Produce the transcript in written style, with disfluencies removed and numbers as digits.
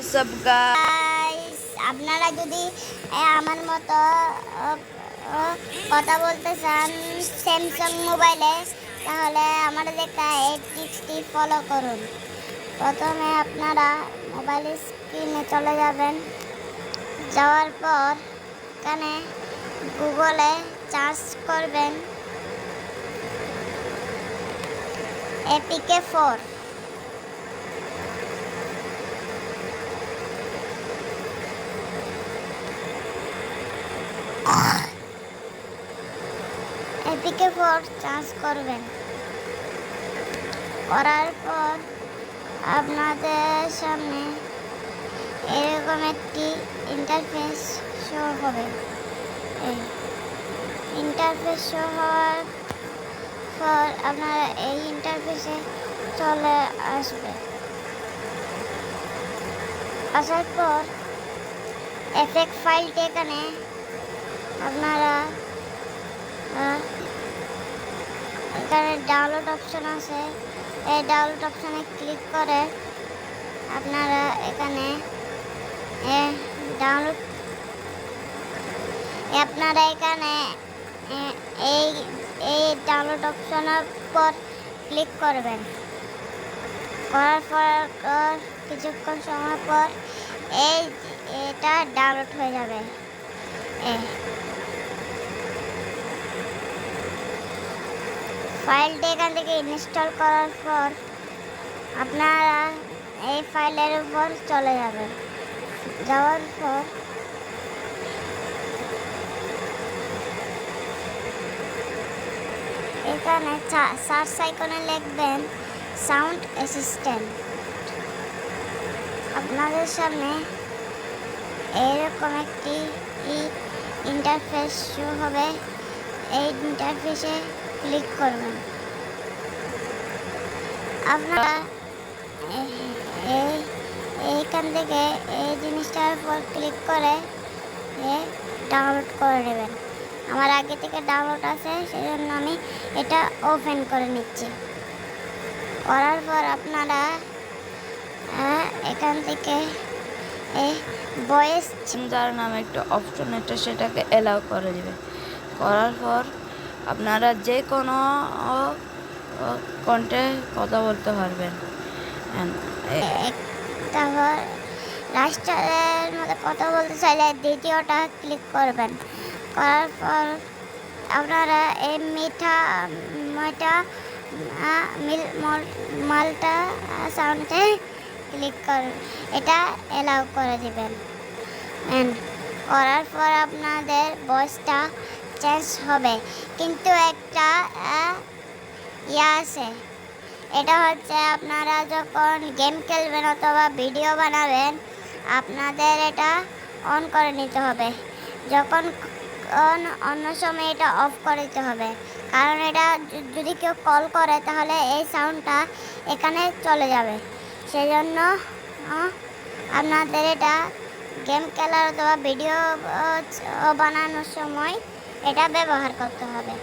সব গাইস, আপনারা যদি আমার মতো কথা বলতে চান স্যামসাং মোবাইলে, তাহলে আমাদের দেখা এই টিপসটি ফলো করুন। প্রথমে আপনারা মোবাইলের স্ক্রিনে চলে যাবেন। যাওয়ার পর এখানে গুগলে সার্চ করবেন APK4। APK4 চার্জ করবেন। করার পর আপনাদের সামনে এরকম একটি ইন্টারফেস শো হবে। এই ইন্টারফেস শো হওয়ার পর আপনারা এই ইন্টারফেসে চলে আসবে। আসার পর এফেক্ট ফাইলটি এখানে আপনারা এখানে ডাউনলোড অপশন আছে, এই ডাউনলোড অপশনে ক্লিক করে আপনারা এখানে ডাউনলোড এই ডাউনলোড অপশনের পর ক্লিক করবেন। করার পর কিছুক্ষণ সময় পর এটা ডাউনলোড হয়ে যাবে। ফাইলটি এখান থেকে ইনস্টল করার পর আপনারা এই ফাইলের উপর চলে যাবেন। যাওয়ার পর এখানে সার্চ আইকনে লিখবেন সাউন্ড অ্যাসিস্ট্যান্ট। আপনাদের সামনে এরকম একটি ইন্টারফেস শো হবে। এই ইন্টারফেসে ক্লিক করবেন। আপনারা এইখান থেকে এই জিনিসটার উপর ক্লিক করে ডাউনলোড করে নেবেন। আমার আগে থেকে ডাউনলোড আছে, সেজন্য আমি এটা ওপেন করে নিচ্ছি। করার পর আপনারা এখান থেকে ভয়েস যার নামে একটা অপশন এটা সেটাকে অ্যালাউ করে দিবে। করার পর আপনারা যে কোনো কণ্ঠে কথা বলতে পারবেন। তারপর রাষ্ট্রের মধ্যে কথা বলতে চাইলে দ্বিতীয়টা ক্লিক করবেন। করার পর আপনারা এই মালটা সাউন্ডে ক্লিক করবেন, এটা অ্যালাউ করে দিবেন। করার পর আপনাদের ভয়েসটা চেঞ্জ হবে, কিন্তু একটা আছে, এটা হচ্ছে আপনারা যখন গেম খেলবেন অথবা ভিডিও বানাবেন, আপনাদের এটা অন করে নিতে হবে। যখন অন্য সময় এটা অফ করে দিতে হবে, কারণ এটা যদি কেউ কল করে তাহলে এই সাউন্ডটা এখানে চলে যাবে। সেই জন্য আপনাদের এটা গেম খেলার অথবা ভিডিও বানানোর সময় এটা ব্যবহার করতে হবে।